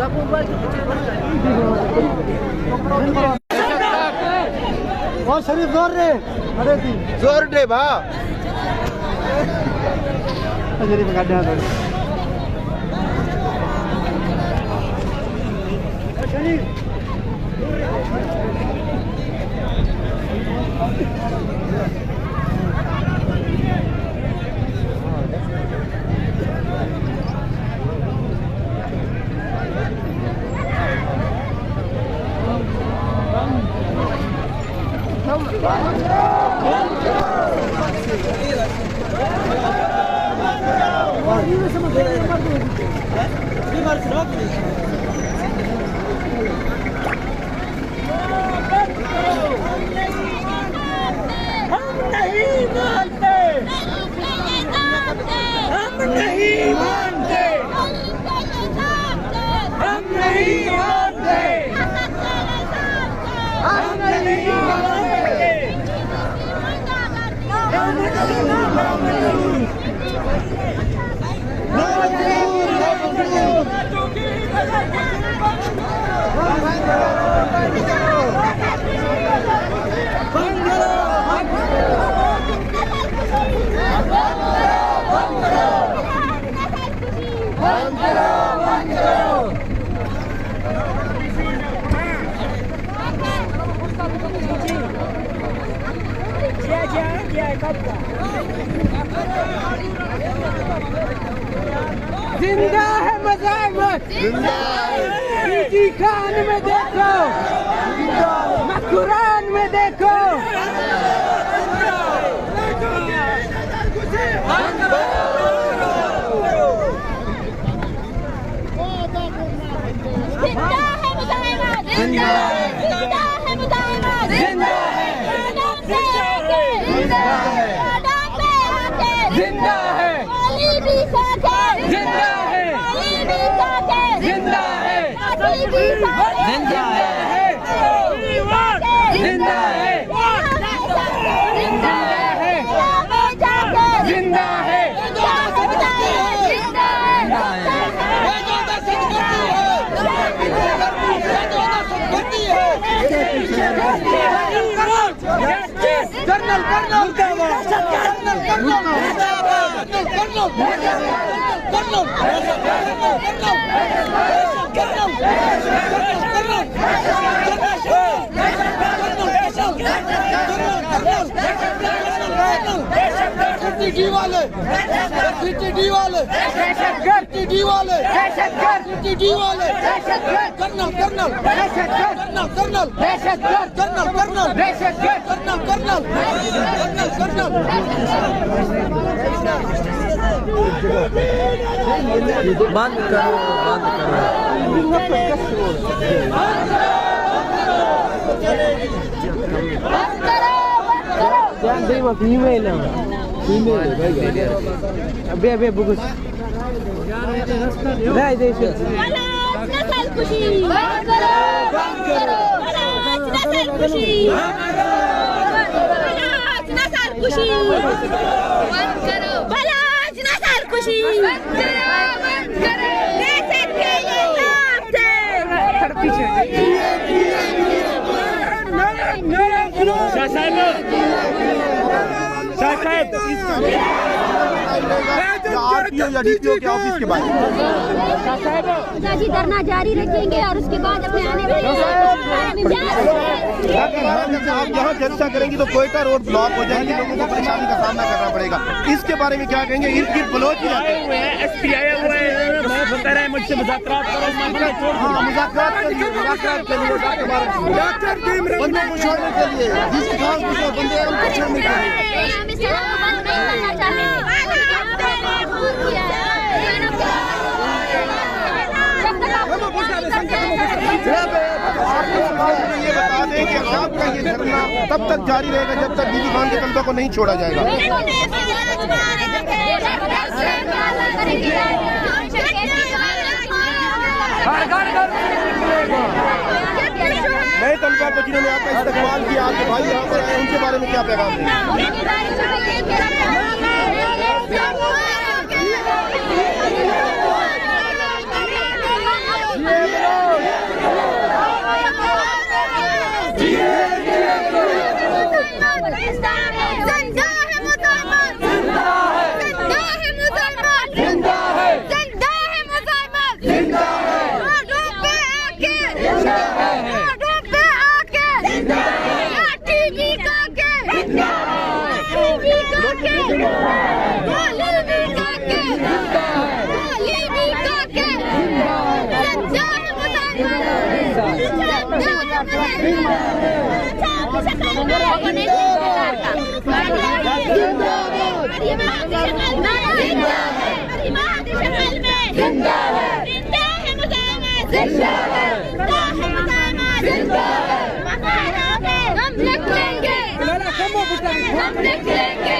और शरीफ जोर रे अरे ती जोर दे भा शरीफ गाड्या थोड़ी शरीफ जिंदा है मज़ाहमत, जिंदा है खान में देखो, कुरान में देखो, जिंदा है मज़ाहमत, जिंदा है मज़ाहमत, जिंदा है, जिंदा है, जिंदा है, अली भी साथ है, जिंदा है, अली भी साथ है, जिंदा है, अली भी साथ है, जिंदा है, जिंदा है, जिंदा है, जिंदा है, कर्नल डी वाले डी वाले डी वाले डी वाले colonel colonel colonel colonel colonel colonel colonel colonel colonel बंद करो ध्यान दे वो फीमेल है अबे बुकुस नहीं दे नस्ल खुशी बंद करो नस्ल खुशी नस्ल खुशी बंद करो बलाज नस्ल खुशी बंद करो देश के इंसाफ से पीछे आरटीओ या डीपीओ के ऑफिस के बाद जी धरना जारी रखेंगे और उसके बाद अपने आने वाले आप यहाँ चर्चा करेंगी तो कोयटा रोड ब्लॉक हो जाएंगे, लोगों को परेशानी का सामना करना पड़ेगा। इसके बारे में क्या कहेंगे? इर्द गिर्द बलोच ही रहते हैं, एसपी आए हुए हैं, बता रहे हैं मुझसे मुज़ाकरात करो, मुज़ाकरात के लिए बंदे को छोड़ने के लिए जिसके खास बंदे उनको छोड़ने के लिए ये बता दें कि आपका ये धरना तब तक जारी रहेगा जब तक दीदी खान के तलबा को नहीं छोड़ा जाएगा। नए तलबा को जिन्होंने आपका इस्तेमाल किया, आपके भाई यहाँ पर आए, उनके बारे में क्या पैगाम दें? जिंदा है मुसलमान, जिंदा है मुसलमान, जिंदा है मुसलमान, जिंदा है रोडों पे आके, जिंदा है रोडों पे आके, जिंदा है लाठी भी काके, जिंदा है लाठी भी काके, गोली भी काके, गोली भी काके, जिंदा है मुसलमान, हम लिख लेंगे, हम लिख लेंगे,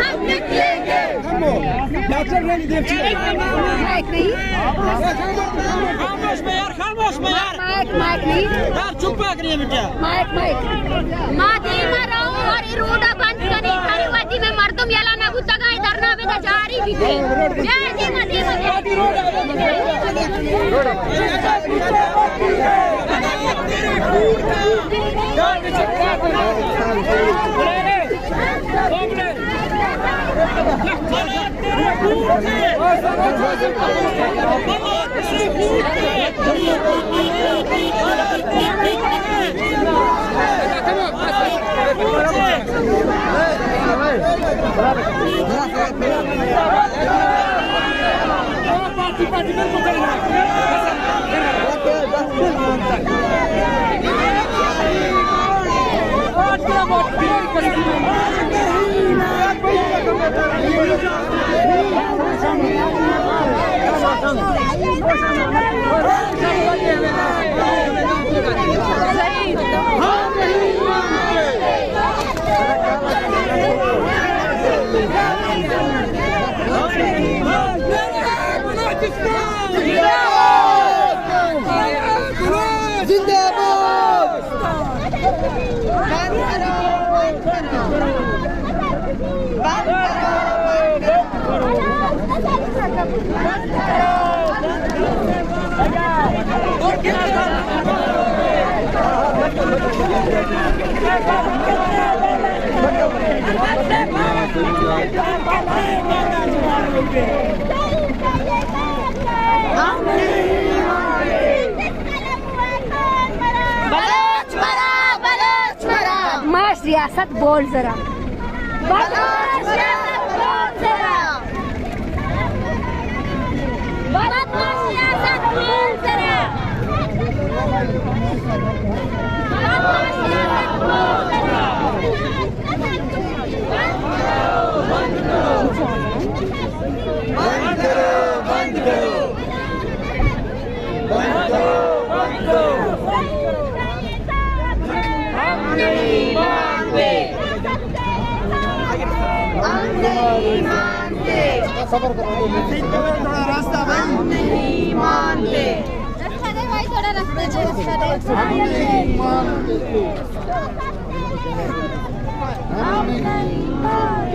हम लिख लेंगे। डॉक्टर ने नहीं देखी खामोश में यार, खामोश में यार, माइक नहीं यार चुप करिए बेटा। माइक माती मराऊ और इरोडा बंद करी थारी वादी में मर्दम याला ना गुत्तगा इधर ना बेटा जारी भी थे ये मती सियासत बोल जरा, बदमाश सियासत बोल जरा, बदमाश सियासत बोल जरा, बदमाश सियासत बोल जरा। बंद करो, बंद करो, बंद करो, बंद करो। हम नहीं मानते, हम नहीं मानते, थोड़ा रास्ता हम नहीं मानते। रास्ता दे भाई, थोड़ा रास्ता दे, रास्ता दे। हम नहीं मानते, हम नहीं मानते,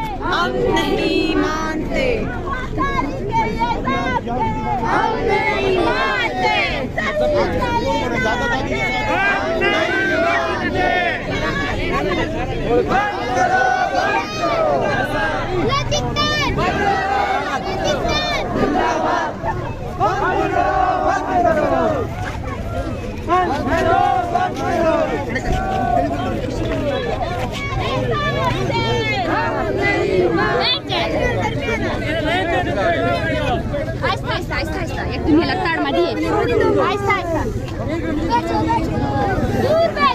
हम नहीं मानते, हम नहीं मानते। आहिस्ता एक तुम्हें लगता है मदी आहिस्ता दूर पे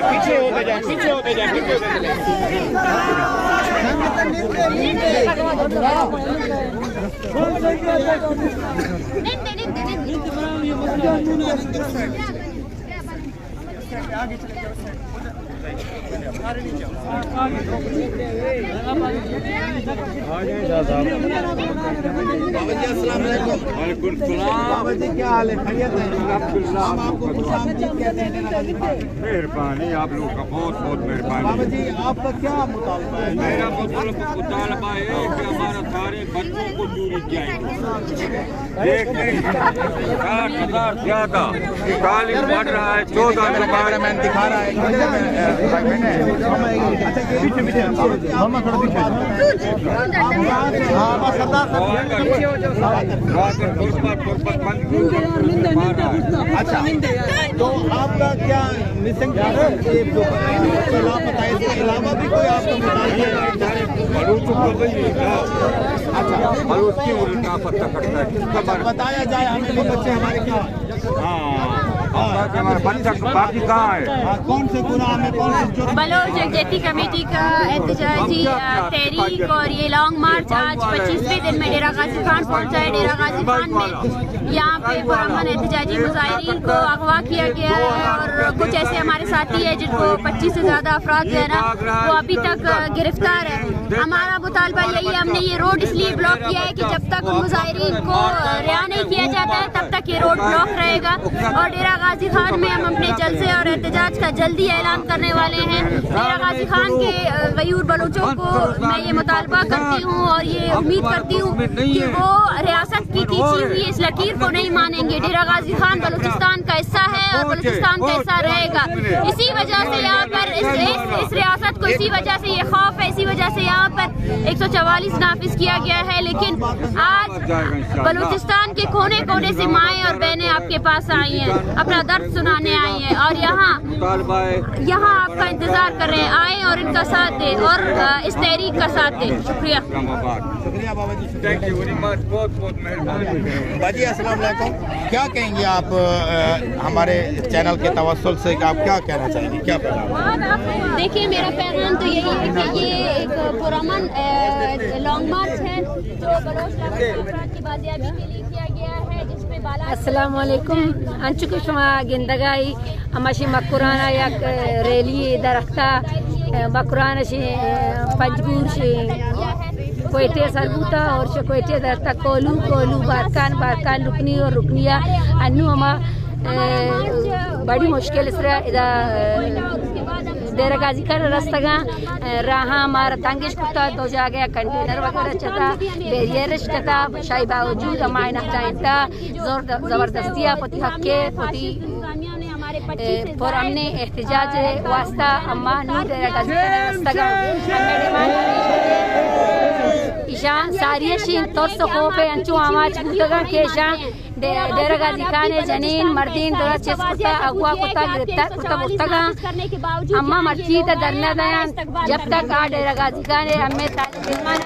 पीछे होते जाए, पीछे होते जाए, पीछे होते जाए। आगे चले बाबा जी क्या हाल है? खैरियत है? मेहरबानी आप लोग का, बहुत बहुत मेहरबानी। बाबा जी आपका क्या मुतालबा है? मेरा मुतालबा है कि हमारा सारे बच्चों को दूरी जाएगी। देख 60,000 ज्यादा तालीम बढ़ रहा है, 14 कैमरामैन दिखा रहा है। अच्छा, तो आपका क्या मिसिंग लापता है? इसके अलावा भी कोई आपका मुतालबा? अच्छा, पता करता है, बताया जाए हमें भी बच्चे हमारे क्या? हमारा बच्चा बाकी कहाँ है? कौन से गुनाह में कौन से जुर्म? बलोच यकजहती कमेटी का एहतजाजी तहरीक और ये लॉन्ग मार्च आज 25वें दिन में डेरा गाजी खान पहुंचा है। डेरा गाजी खान में यहाँ पे पुरअमन एहतजाजी मुजाहिरीन को अगवा किया गया है और कुछ ऐसे हमारे साथी है जिनको 25 से ज़्यादा अफराद जो है ना वो अभी तक गिरफ्तार है। हमारा मुतालबा यही है, हमने ये रोड इसलिए ब्लॉक किया है कि जब तक उन मुजाहिरीन को रिहा नहीं किया जाता है तब तक ये रोड ब्लॉक रहेगा। और डेरा गाजी खान में हम अपने जलसे और एहतजाज का जल्दी ऐलान करने वाले हैं। डेरा गाजी खान के गयूर बलोचों को मैं ये मुतालबा करती हूँ और ये उम्मीद करती हूँ कि वो रियासत की खींची हुई इस लकीर को नहीं मानेंगे। डेरा गाजी खान बलूचिस्तान का हिस्सा है और बलूचिस्तान का हिस्सा रहेगा। इसी वजह से यहाँ पर इस रियासत को इसी वजह से ये खौफ है, इसी वजह से यहाँ पर 144 नाफिज किया गया है। लेकिन आज बलूचिस्तान के कोने कोने से माएँ और बहनें आपके पास आई हैं, अपना दर्द सुनाने आई हैं और यहाँ आपका इंतजार कर रहे हैं। आए और इनका साथ दें और इस तहरीक का साथ दें। शुक्रिया। शुक्रिया बाबा जी। थैंक यू वेरी मच, बहुत बहुत मेहरबानी। बाजी अस्सलाम वालेकुम, क्या कहेंगे आप हमारे चैनल के तवस्सुल से आप क्या कहना चाहेंगे? क्या देखिए, मेरा पैगाम तो यही है कि ये एक पुरअमन लॉन्ग मार्च है जो बलोच की बाजियाबी के लिए किया गया है, जिसपे अस्सलाम वालेकुम अंचुक शुमा गिंदगाई अमाशी मकुराना या रैली दरख्ता मकुराना शे पंजगूर शे कोयटे सरबूता और शे कोयटे दरख्ता कोलू कोलू बारकान रुकनी और रुकनिया अन्नू अमा बड़ी मुश्किल इसरा इदा डेरा गाजी खान रस्तगा रहा हमारा तंगिश कुत्ता दो जा गया कंटेनर वगैरह चता बैरियर्स चता शाही बावजूद हमारे नक्ता जोर जबरदस्तियाँ पति हक्के पति पर हमने एहतजाज वास्ता अम्मा नू डेरा गाजी खान रस्तगा ईशान सारिया शीन तौर से खोपे अंचु आवाज कुत्ता के ईशान डेरा गाजी खान जनीन मर्दीन दरा चेस कुत्ता अगवा कुत्ता गिरफ्तार कुत्ता मुस्तगा अम्मा मर्ची ता दरना दयान जब तक आ डेरा गाजी खान हमें तालिबान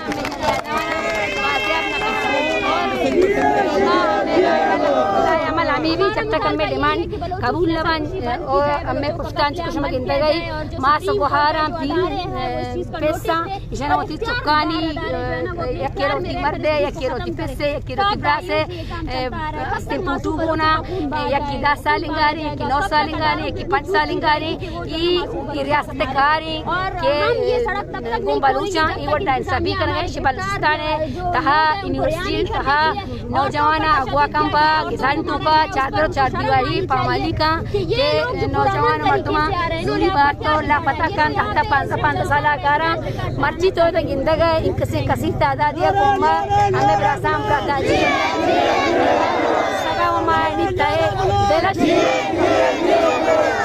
अमल हमें भी जब तक हमें डिमांड कबूल न बन और हमें पुफ्तान कुछ में गिनते गई मास गुहारा भी पैसा इशाना होती चुकानी यक्के रोटी मर्दे यक्के रोटी पैसे यक्के रोटी ब्रासे अस्ते पुटू बोना यक्की 10 साल इंगारी यक्की 9 साल इंगारी यक्की 5 साल इंगारी ये रियासत कारी के गुम बलूचा ये वड्डा सभी कर गए बलूचिस्तान है तहा यूनिवर्सिटी तहा नौजवाना अगवा कंपा किसान टूका चादर चार दीवारी पामाली का ये नौजवान मर्दमा जोली बात तो लापता कान तहता 5 साल कारा मर्जी तो गिंदगा इनक से कसी तादाद या कोमा हमें ब्रासाम प्रादाजी सगा मायनी तय देला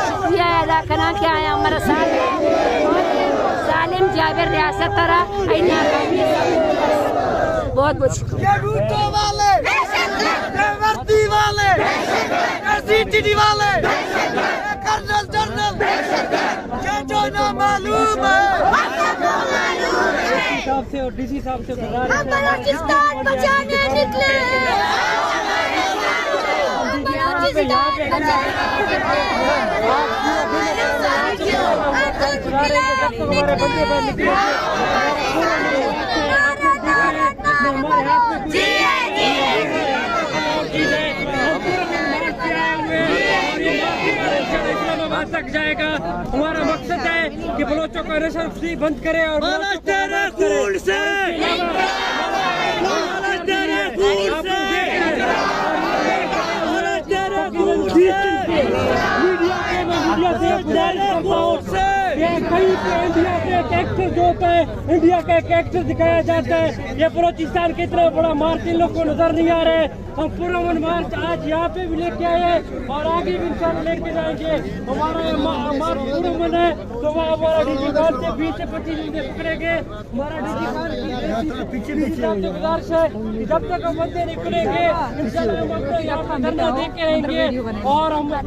शुक्रिया अदा करना क्या है हमारा सालिम जाबिर रियासत तरा बहुत बहुत शुक्रिया। वर्दी वाले, सीटी वाले, कर्नल जनरल, जो ना मालूम है, साहब से और डीसी साहब से हम बलूचिस्तान बचाने निकले, तक जाएगा। हमारा मकसद है कि बलोचों का नशा बंद करे और तेरे खून से कहीं पे इंडिया के एक एक्टर जो होता है, इंडिया का एक एक्टर दिखाया जाता है। ये बलोचिस्तान का इतना बड़ा मार्च इन लोग को नजर नहीं आ रहा है। हम पुरअमन मार्च आज यहाँ पे भी लेके आए हैं और आगे भी इंशाल्लाह लेके जाएंगे। हमारा ये मार्च पुरअमन है, तो वह हमारा डीजी खान से 20 से 25 दिन पकड़ेंगे। हमारा डीजी खान पीछे गुजारिश है कि जब तक हम बंदे नहीं खुलेंगे इंशाल्लाह हम अपने यहाँ पर धरना देके रहेंगे और हमें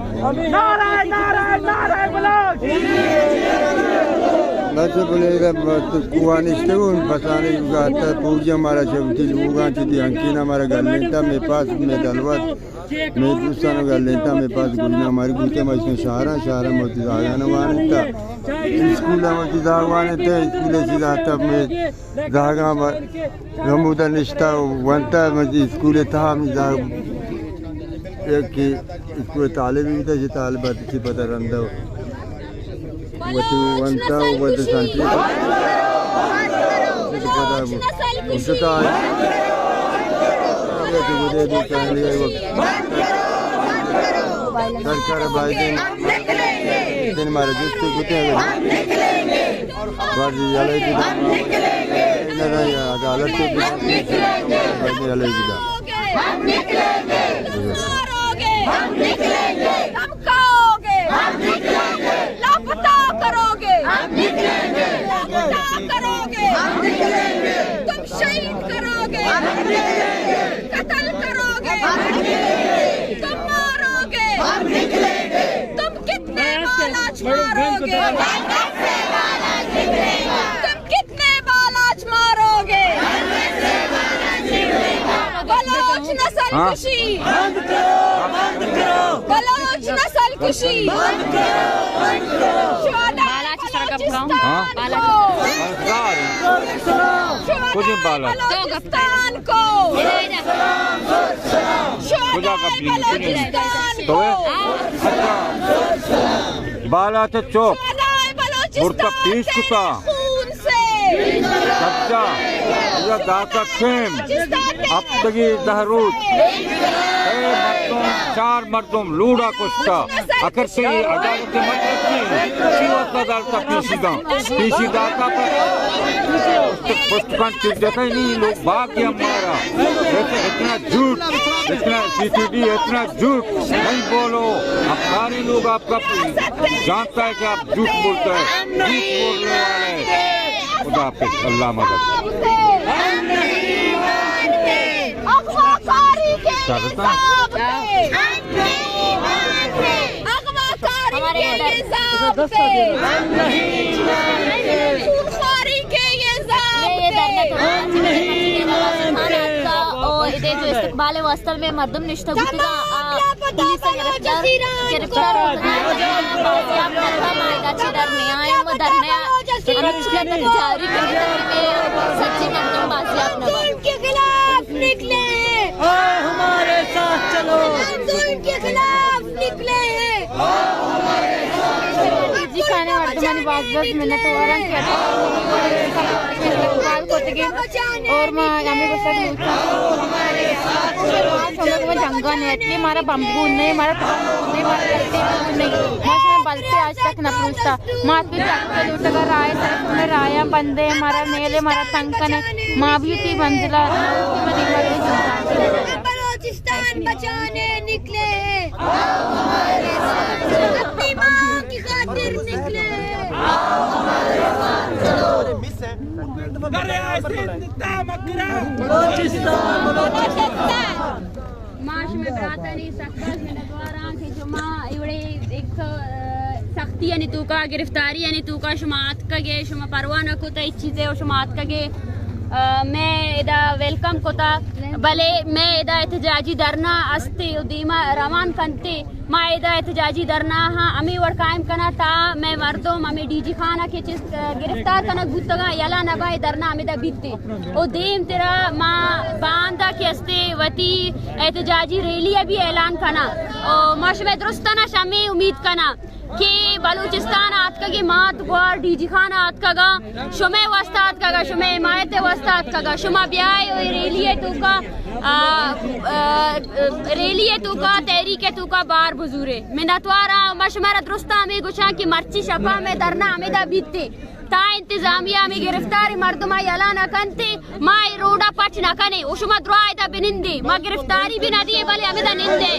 Nasıl böyle kuan işte un pasane gata puja mara chavti luga chiti ankina mara galenta me paas me dalwat me dusano galenta me paas gulna mari gute ma isme shahara moti zagana waneta iskula moti zagwaneta iskule sidata me zaga gamuda nishta wanta mati iskule taham zag ek iskule talib bhi tha je talibat chi padaranda वंता वध संति उसका सरकार Biden दिन मारे जिससे कुत्ते बाजी Yale की ना या अदालत के बाजी याले की हम निकलेंगे हम निकलेंगे हम खाओगे हम निकलेंगे लापता करोगे हम निकलेंगे लापता करोगे हम निकलेंगे तुम शहीद करोगे हम निकलेंगे कत्ल करोगे हम निकलेंगे तुम मारोगे हम निकलेंगे तुम कितने बालाच मारोगे तुम कितने बालाच मारोगे बलोच नस्ल खुशी बलोच नस्ल खुशी बलोचिस्तान को बाला तो चौक मुर्ता पीस कुता सच्चा या दाता खेम अब तगी दहरूद मर्दों 4 मर्दों लूड़ा कुश्ता आखिर से अदालत मत रखी शिवत अदालत पीसी दाता पर पुस्तकान चिट देखा ही नहीं लोग भाग गया हमारा इतना झूठ इतना सीसीडी इतना झूठ नहीं बोलो अब सारे लोग आपका जानता है कि आप झूठ बोलते हैं झूठ बोलने वाले खुदा हाफिज़ अल्लाह मदद अगवाकारी के इधर जो इस्तकबाल वास्तव में मर्दम निश्ता गुतिगा पुलिस गिरफ्तार न्याय जारी सच्ची के खिलाफ निकले हमारे साथ चलो के खिलाफ निकले जी खाने वर्तमान बात मैंने तो आराम किया और मैं हमें जंगा नहीं हमारा बम्बू नहीं हमारा नहीं बलते आज तक न पूछता माँ भी लूटगा राय में राया बंदे हमारा नेले हमारा तंकन माँ भी थी मंजिला बलोचिस्तान बचाने निकले अपनी माँ की खातिर निकले माश में बरातरी सकल में द्वारा के जुमा इवड़े एक सख्ती यानी तू का गिरफ्तारी यानी तू का शुमात का गे शुमा परवाना को तो चीज़ें और शुमात का गे मैं इदा वेलकम कोता भले मैं इदा एहतजाजी धरना अस्ते उदीमा रवान कंते माँ इदा एहतजाजी धरना हाँ अमी वड़ कायम कना ता मैं मर्दों अमी डीजी खाना के चीज गिरफ्तार कना गुत्तगा यला नबाई धरना अमिदा बित्ते ओ देम तेरा माँ बांदा के अस्ते वती एहतजाजी रैली अभी ऐलान कना और माश में दुरुस्तना शामी उम्मीद कना कि बलूचिस्तान आतकगी मात गोर डीजी खान आतकगा शुमे वस्ता आतकगा शुमे हिमायत वस्ता आतकगा शुमा ब्याय और रेलिए तुका तहरीके तुका बार बुजुरे मिनतवारा मशमरा दुरुस्ता में गुशा की मर्ची शपा में दरना अमिदा बीतते ता इंतजामिया में गिरफ्तारी मर्दमा यला न कंते माई रोडा पच न कने उशमा द्रायदा बिनिंदे मा गिरफ्तारी भी न दिए भले अमिदा निंदे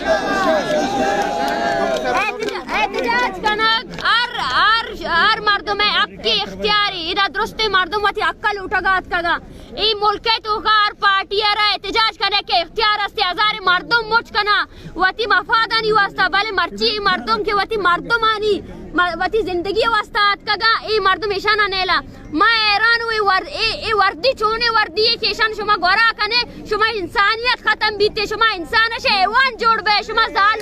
एहतजाज कनक आर मर्दम है आपके इख्तियारी इधर दुरुस्ते मर्दम वती अक्कल उठगात कगा ई मुल्के तो कार पार्टी रा एहतजाज करने के इख्तियार अस्ते हजारे मर्दम मुच कना वती मफादानी वास्ता भले मर्ची मर्दम के वती मर्दमानी वती जिंदगी वास्ता कगा ई मर्दम ईशाना नेला मा हैरान हुई वर्दी चोने वर्दी के ईशान शुमा गोरा कने शुमा इंसानियत खत्म बीते शुमा इंसान शे हैवान जोड़ बे शुमा जाल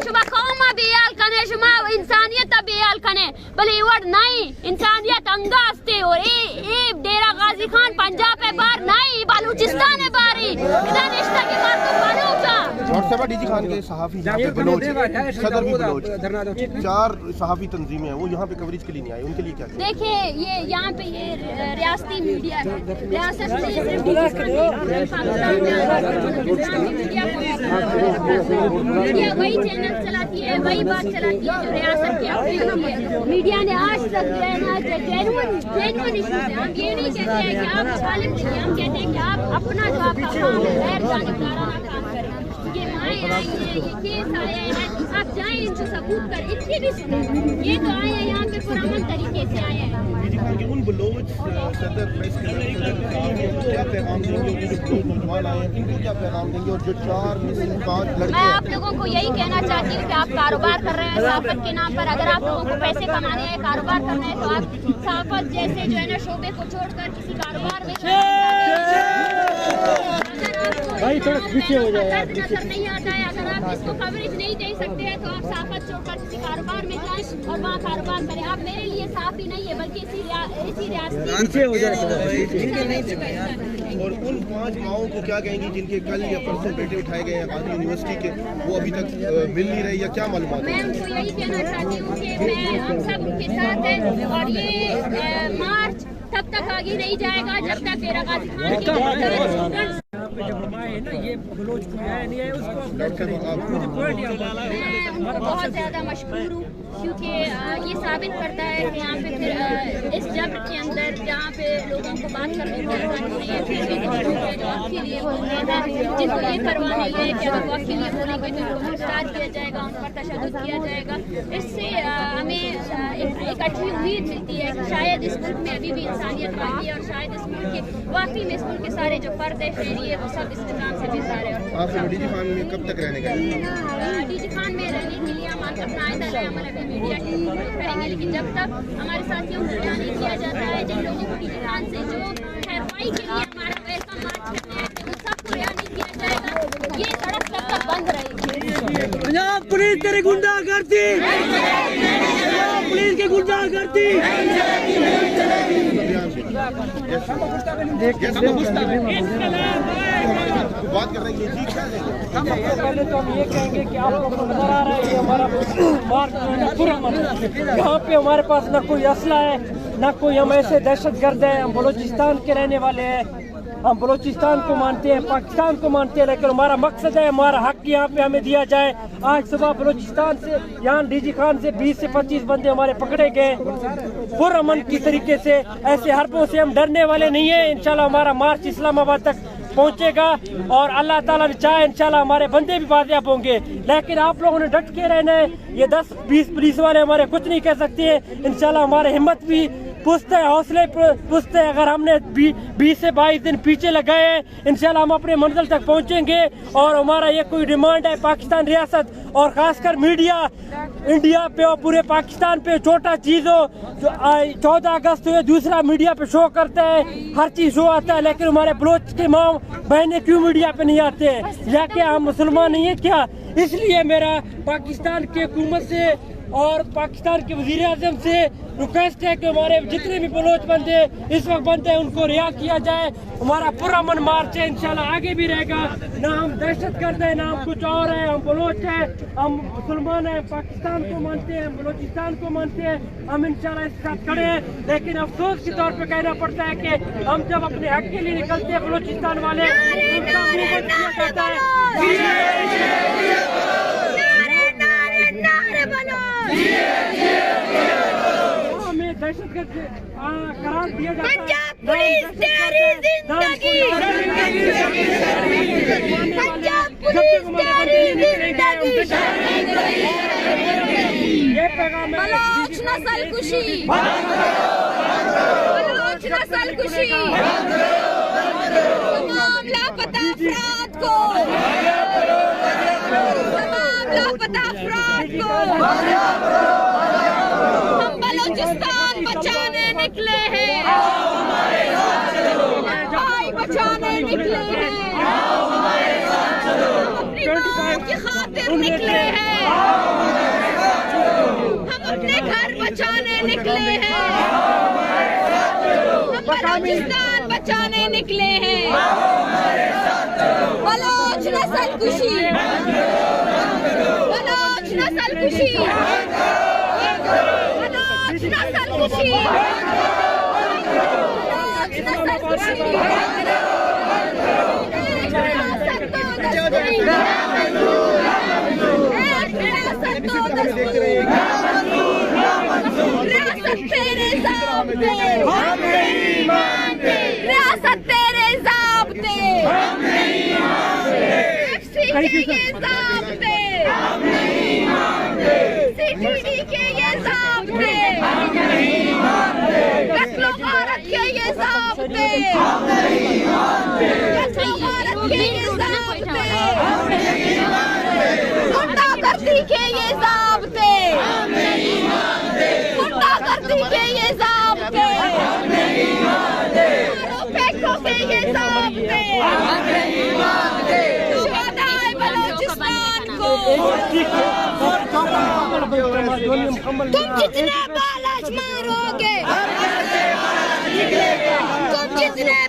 शुमा कौमा बेयाल कने शुमा इंसानियत बेयाल कने भले वर्ड नहीं इंसानियत अंगास्ते और ए डेरा गाजी खान पंजाब पे बार नहीं बलूचिस्तान है बारी इधर रिश्ता के बात तो बलूचा व्हाट्सएप डीजी खान के सहाफी जहाँ पे बलोच सदर भी बलोच 4 सहाफी तंजीमें हैं वो यहाँ पे कवरेज के लिए नहीं आए उनके लिए क्या देखिए ये यहाँ पे ये रियासती मीडिया है रियासत में सिर्फ मीडिया वही चैनल चलाती है वही बात चलाती है जो रियासत की अपनी होती है मीडिया ने आज तक जो है ना जेन्युइन इश्यूज है हम ये नहीं कहते हैं कि आप जालिम नहीं हम कहते हैं कि आप अपना जो आपका काम है गैर जानिबदाराना काम करें ये माएँ आई हैं ये केस आए हैं आप जाएं इनको सबूत कर इनकी भी सुने ये तो आए हैं यहाँ पे पुरअमन तरीके से आए हैं उन बलोच सदर प्रेस क्या पैगाम देंगे जो नौजवान आए हैं इनको क्या पैगाम देंगे और जो 4 में से 5 लड़के मैं आप लोगों को यही कहना चाहती हूँ कि आप कारोबार कर रहे हैं सहाफत के नाम पर अगर आप लोगों को पैसे कमाने हैं कारोबार करना है तो आप सहाफत जैसे जो है ना शोबे को छोड़कर किसी कारोबार में भाई थोड़ा पीछे हो जाए नजर नहीं आता है अगर आप इसको कवरेज नहीं दे सकते हैं तो आप सहाफत छोड़कर किसी कारोबार में जाएं और वहाँ कारोबार करें आप मेरे लिए साफ ही नहीं है बल्कि इसी रियासत पीछे हो जाए और उन 5 माओं को क्या कहेंगी जिनके कल या परसों बेटे उठाए गए हैं गाजी यूनिवर्सिटी के वो अभी तक मिल नहीं रही या क्या मालूम मैं उनको यही कहना चाहती हूँ कि मैं हम सब उनके साथ हैं और ये मार्च तब तक आगे नहीं जाएगा जब तक डेरा गाजी खान जब हम आए ना ये बलोच को आया नहीं है उसको मैं उनको बहुत ज़्यादा मशहूर हूँ क्योंकि ये साबित करता है कि यहाँ पे फिर इस जब्र के अंदर जहाँ पे लोगों को बात करने की आसानी नहीं है फिर भी कुछ लोग हैं जो आपके लिए बोल रहे हैं जिनको ये परवाह नहीं है कि अगर वो आपके लिए बोलेंगे तो उनको गिरफ्तार किया जाएगा उन पर तशद्दुद किया जाएगा इससे हमें एक अच्छी उम्मीद मिलती है कि शायद इस मुल्क में अभी भी इंसानियत बाकी है और शायद इस मुल्क के वाकई में इस मुल्क के सारे जो फर्द है शहरी है वो सब इस निजाम से बेजार है आप डीजी खान में कब तक रहने का डीजी खान में रहने के लिए हम अपना आइंदा अमल अभी मीडिया करेंगे लेकिन जब तक हमारे साथियों को बयान नहीं किया जाता है जिन लोगों को डीजी खान से जो खैरवाई के लिए हमारा वेलकम मार्च करने आए थे उन सबको बयान नहीं किया जाएगा ये सड़क तब तक बंद रहेगी पंजाब पुलिस तेरी गुंडा करती पुलिस की गुंडा करती बात कर रहे हैं पहले तो हम ये कहेंगे कि आप लोगों को नजर आ रहा है ये हमारा मार्च पुरअमन यहाँ पे हमारे पास ना कोई असला है ना कोई हम ऐसे दहशतगर्द है हम बलूचिस्तान के रहने वाले हैं हम बलूचिस्तान को मानते हैं पाकिस्तान को मानते हैं लेकिन हमारा मकसद है हमारा हक यहाँ पे हमें दिया जाए आज सुबह बलूचिस्तान से यहाँ डीजी खान से 20 से 25 बंदे हमारे पकड़े गए पुरअमन की तरीके से ऐसे हरबों से हम डरने वाले नहीं है इंशाल्लाह हमारा मार्च इस्लामाबाद तक पहुंचेगा और अल्लाह ताला ने चाहे इंशाल्लाह हमारे बंदे भी बाजियाब होंगे लेकिन आप लोगों ने डट के रहना है ये 10-20 पुलिस वाले हमारे कुछ नहीं कह सकते हैं इंशाल्लाह हमारे हिम्मत भी पुस्त है हौसले पुस्त है अगर हमने 20 से 22 दिन पीछे लगाए हैं इंशाल्लाह हम अपने मंजिल तक पहुंचेंगे और हमारा ये कोई डिमांड है पाकिस्तान रियासत और खासकर मीडिया इंडिया पे और पूरे पाकिस्तान पे छोटा चीज हो जो 14 अगस्त हुए दूसरा मीडिया पे शो करता है हर चीज शो आता है लेकिन हमारे बलोच के माँ बहने क्यों मीडिया पे नहीं आते हैं या क्या हम मुसलमान नहीं है क्या इसलिए मेरा पाकिस्तान की हुकूमत से और पाकिस्तान के वजीर आजम से रिक्वेस्ट है कि हमारे जितने भी बलोच बंदे इस वक्त बनते हैं उनको रिहा किया जाए। हमारा पुरअमन मार्च है, इंशाल्लाह आगे भी रहेगा। ना हम दहशत गर्द है, ना हम कुछ और है। हम बलोच हैं, हम मुसलमान हैं, पाकिस्तान को मानते हैं, बलोचिस्तान को मानते हैं। हम इंशाल्लाह इसके साथ खड़े हैं। लेकिन अफसोस के तौर पर कहना पड़ता है कि हम जब अपने हक के लिए निकलते हैं बलोचिस्तान वाले उनका मुंह बंद किया जाता है। हमें दहशतगर्द करार दिया जाता है। पंजाब पुलिस तेरी जिंदगी, पंजाब पुलिस तेरी जिंदगी। ये पैगाम बलोच नस्ल कुशी, बलोच नस्ल कुशी, तमाम लापता अफराद को, तमाम लापता अफराद को हम बलोचिस्तान बचाने निकले हैं, भाई बचाने निकले हैं, अपनी माँ की खातिर निकले हैं, हम अपने घर बचाने निकले हैं, हम बलोचिस्तान बचाने निकले हैं। बलोच नस्ल कुशी, बलोच नस्ल कुशी, बलोच नस्ल कुशी, बलोच नस्ल कुशी। रियासत तेरे ज़ाब्ते, FCT के ज़ाब्ते, CTD के ये ज़ाब्ते, कत्लो गारत के ये ज़ाब्ते, कत्लो गारत के ये ज़ाब्ते, गुंडागर्दी के ये ज़ाब्ते, गुंडागर्दी के ये ज़ाब्ते, फेंको के ये ज़ाब्ते, शुहदाए बलोचिस्तान को। तुम जितने बालाश मारोगे, तुम जितने